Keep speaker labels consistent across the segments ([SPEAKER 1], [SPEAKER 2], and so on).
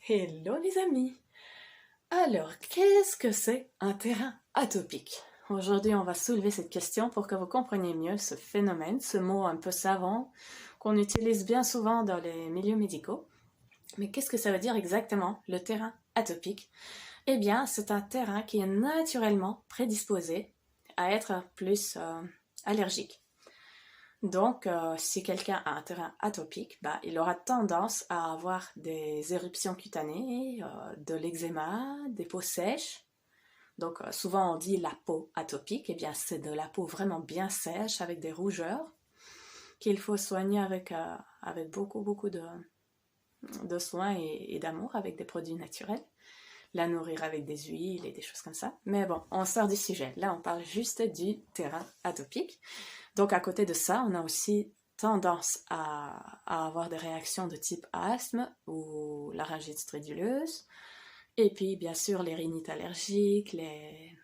[SPEAKER 1] Hello les amis! Alors, qu'est-ce que c'est un terrain atopique? Aujourd'hui, on va soulever cette question pour que vous compreniez mieux ce phénomène, ce mot un peu savant qu'on utilise bien souvent dans les milieux médicaux. Mais qu'est-ce que ça veut dire exactement, le terrain atopique? Eh bien, c'est un terrain qui est naturellement prédisposé à être plus allergique. Donc, si quelqu'un a un terrain atopique, il aura tendance à avoir des éruptions cutanées, de l'eczéma, des peaux sèches. Donc, souvent on dit la peau atopique, eh bien c'est de la peau vraiment bien sèche avec des rougeurs qu'il faut soigner avec beaucoup de soins et d'amour avec des produits naturels. La nourrir avec des huiles et des choses comme ça. Mais bon, on sort du sujet. Là, on parle juste du terrain atopique. Donc, à côté de ça, on a aussi tendance à avoir des réactions de type asthme ou laryngite striduleuse. Et puis, bien sûr, les rhinites allergiques, les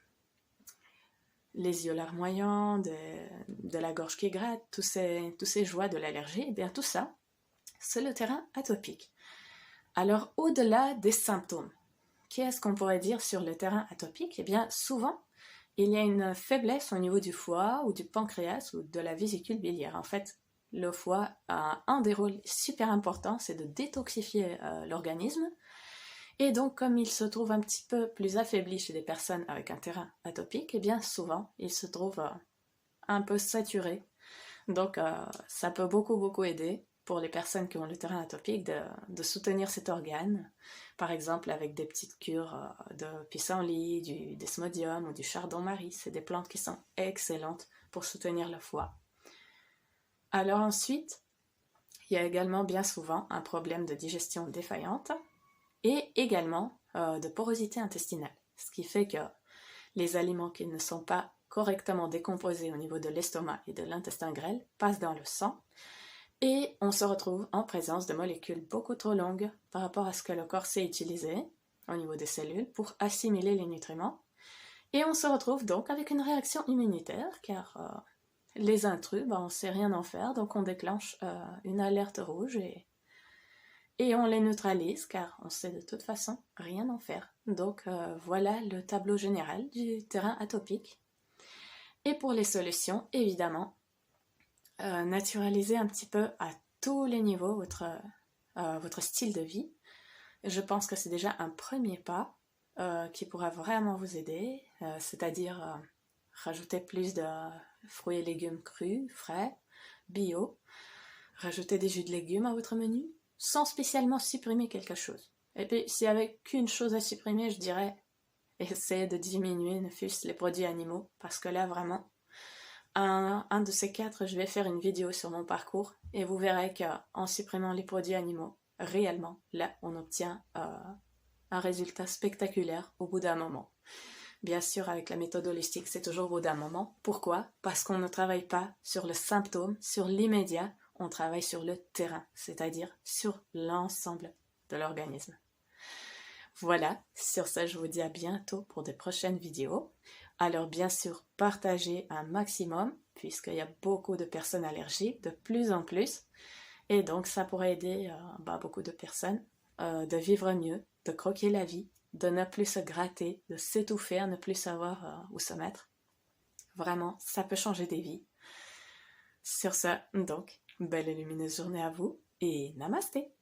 [SPEAKER 1] yeux larmoyants, de la gorge qui gratte, tous ces joies de l'allergie, eh bien tout ça, c'est le terrain atopique. Alors, au-delà des symptômes, qu'est-ce qu'on pourrait dire sur le terrain atopique? Eh bien, souvent, il y a une faiblesse au niveau du foie ou du pancréas ou de la vésicule biliaire. En fait, le foie a un des rôles super importants, c'est de détoxifier l'organisme. Et donc, comme il se trouve un petit peu plus affaibli chez des personnes avec un terrain atopique, eh bien souvent, il se trouve un peu saturé. Donc, ça peut beaucoup aider pour les personnes qui ont le terrain atopique de soutenir cet organe, par exemple avec des petites cures de pissenlit, du desmodium ou du chardon-marie. C'est des plantes qui sont excellentes pour soutenir le foie. Alors ensuite, il y a également bien souvent un problème de digestion défaillante et également de porosité intestinale, ce qui fait que les aliments qui ne sont pas correctement décomposés au niveau de l'estomac et de l'intestin grêle passent dans le sang et on se retrouve en présence de molécules beaucoup trop longues par rapport à ce que le corps sait utiliser au niveau des cellules pour assimiler les nutriments. Et on se retrouve donc avec une réaction immunitaire car les intrus, on ne sait rien en faire, donc on déclenche une alerte rouge et on les neutralise car on sait de toute façon rien en faire. Donc voilà le tableau général du terrain atopique. Et pour les solutions, évidemment, naturaliser un petit peu à tous les niveaux votre style de vie. Je pense que c'est déjà un premier pas qui pourra vraiment vous aider, c'est-à-dire rajouter plus de fruits et légumes crus, frais, bio, rajouter des jus de légumes à votre menu, sans spécialement supprimer quelque chose. Et puis, s'il n'y avait qu'une chose à supprimer, je dirais, essayez de diminuer, ne fût-ce les produits animaux, parce que là, vraiment, un de ces quatre, je vais faire une vidéo sur mon parcours, et vous verrez qu'en supprimant les produits animaux, réellement, là, on obtient un résultat spectaculaire au bout d'un moment. Bien sûr, avec la méthode holistique, c'est toujours au bout d'un moment. Pourquoi? Parce qu'on ne travaille pas sur le symptôme, sur l'immédiat, on travaille sur le terrain, c'est-à-dire sur l'ensemble de l'organisme. Voilà, sur ça, je vous dis à bientôt pour de prochaines vidéos. Alors bien sûr, partagez un maximum, puisqu'il y a beaucoup de personnes allergiques, de plus en plus. Et donc, ça pourrait aider beaucoup de personnes de vivre mieux, de croquer la vie, de ne plus se gratter, de s'étouffer, à ne plus savoir où se mettre. Vraiment, ça peut changer des vies. Sur ce, donc, belle et lumineuse journée à vous et namasté!